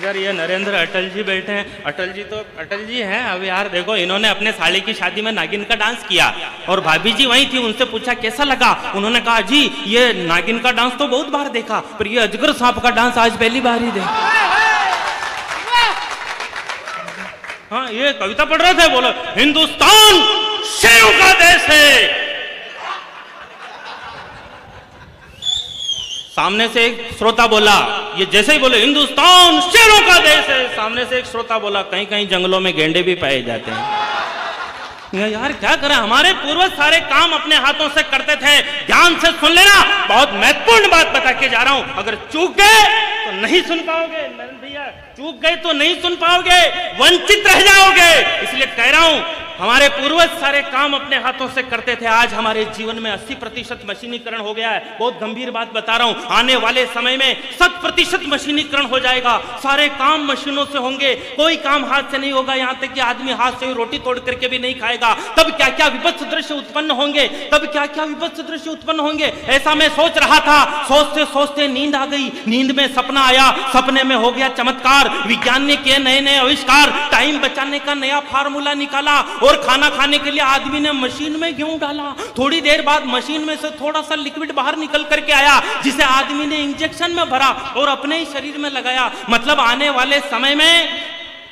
इधर ये नरेंद्र अटल जी बैठे हैं। अटल जी हैं। अब यार देखो, इन्होंने अपने साले की शादी में नागिन का डांस किया और भाभी जी वहीं थी, उनसे पूछा कैसा लगा। उन्होंने कहा जी ये नागिन का डांस तो बहुत बार देखा, पर ये अजगर सांप का डांस आज पहली बार ही देखा। हाँ, ये कविता पढ़ रहे थे, बोलो हिंदुस्तान शेरों का देश है। सामने से एक श्रोता बोला, ये जैसे ही बोले हिंदुस्तान शेरों का देश है, सामने से एक श्रोता बोला कहीं कहीं जंगलों में गेंडे भी पाए जाते हैं। यार क्या करें, हमारे पूर्वज सारे काम अपने हाथों से करते थे। ध्यान से सुन लेना, बहुत महत्वपूर्ण बात बता के जा रहा हूं। अगर चूक गए तो नहीं सुन पाओगे भैया, चूक गए तो नहीं सुन पाओगे, वंचित रह जाओगे। इसलिए कह रहा हूं, हमारे पूर्वज सारे काम अपने हाथों से करते थे। आज हमारे जीवन में 80% मशीनीकरण हो गया है। बहुत गंभीर बात बता रहा हूं, आने वाले समय में 100% मशीनीकरण हो जाएगा। सारे काम मशीनों से होंगे, कोई काम हाथ से नहीं होगा। यहां तक कि आदमी हाथ से रोटी तोड़ करके भी नहीं खाएगा। तब क्या क्या विभत्स दृश्य उत्पन्न होंगे, तब क्या क्या विभत्स दृश्य उत्पन्न होंगे। ऐसा मैं सोच रहा था, सोचते सोचते नींद आ गई। नींद में सपना आया, सपने में हो गया चमत्कार। विज्ञान ने किए नए नए आविष्कार, टाइम बचाने का नया फार्मूला निकाला और खाना खाने के लिए आदमी ने मशीन में गेहूं डाला। थोड़ी देर बाद मशीन में से थोड़ा सा लिक्विड बाहर निकल करके आया, जिसे आदमी ने इंजेक्शन में भरा और अपने ही शरीर में लगाया। मतलब आने वाले समय में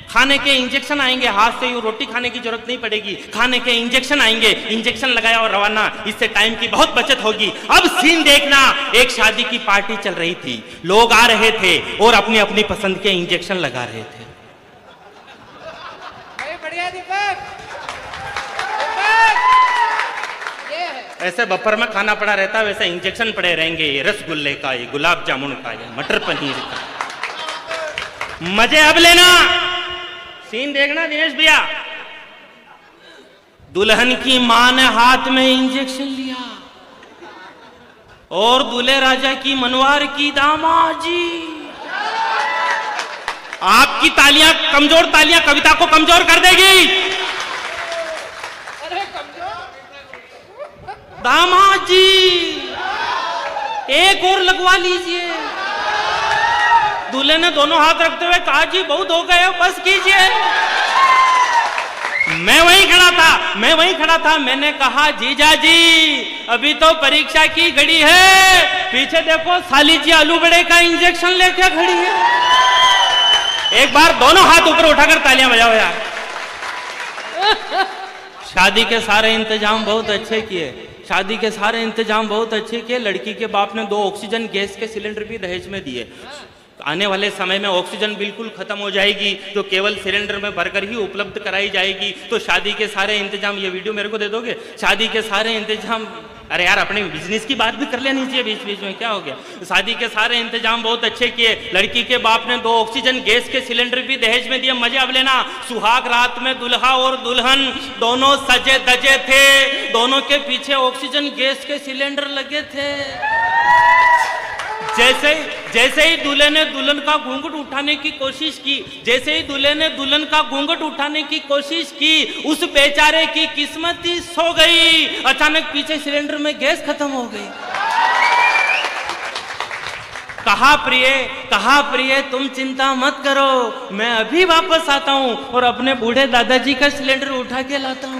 खाने के इंजेक्शन आएंगे, हाथ से यूं रोटी खाने की जरूरत नहीं पड़ेगी, खाने के इंजेक्शन आएंगे, इंजेक्शन लगाया और रवाना। इससे टाइम की बहुत बचत होगी। अब सीन देखना, एक शादी की पार्टी चल रही थी, लोग आ रहे थे और अपनी अपनी पसंद के इंजेक्शन लगा रहे थे। बढ़िया दीपक, ऐसे बफर में खाना पड़ा रहता, वैसे इंजेक्शन पड़े रहेंगे। ये रसगुल्ले का, ये गुलाब जामुन का, ये मटर पनीर का। मजे अब लेना, सीन देखना दिनेश भैया। दुल्हन की मां ने हाथ में इंजेक्शन लिया और दूल्हे राजा की मनवार की दामाद जी। आपकी तालियां, कमजोर तालियां कविता को कमजोर कर देगी। दामाद जी एक और लगवा लीजिए। दूल्हे ने दोनों हाथ रखते हुए कहा जी बहुत हो गए, बस कीजिए। मैं वहीं खड़ा था, मैंने कहा जीजा जी अभी तो परीक्षा की घड़ी है, पीछे देखो साली जी आलू बड़े का इंजेक्शन लेके खड़ी है। एक बार दोनों हाथ ऊपर उठाकर तालियां बजाओ यार। शादी के सारे इंतजाम बहुत अच्छे किए। लड़की के बाप ने 2 ऑक्सीजन गैस के सिलेंडर भी दहेज में दिए। आने वाले समय में ऑक्सीजन बिल्कुल खत्म हो जाएगी, तो केवल सिलेंडर में भरकर ही उपलब्ध कराई जाएगी। तो शादी के सारे इंतजाम, ये वीडियो मेरे को दे दोगे? शादी के सारे इंतजाम, अरे यार अपने बिजनेस की बात भी कर लेनी चाहिए बीच बीच में, क्या हो गया। शादी के सारे इंतजाम बहुत अच्छे किए। लड़की के बाप ने 2 ऑक्सीजन गैस के सिलेंडर भी दहेज में दिए। मजे अब लेना। सुहाग रात में दुल्हा और दुल्हन दोनों सजे धजे थे, दोनों के पीछे ऑक्सीजन गैस के सिलेंडर लगे थे। जैसे ही दूल्हे ने दुल्हन का घूंघट उठाने की कोशिश की, उस बेचारे की किस्मत ही सो गई। अचानक पीछे सिलेंडर में गैस खत्म हो गई। कहा प्रिय तुम चिंता मत करो, मैं अभी वापस आता हूं और अपने बूढ़े दादाजी का सिलेंडर उठा के लाता हूं।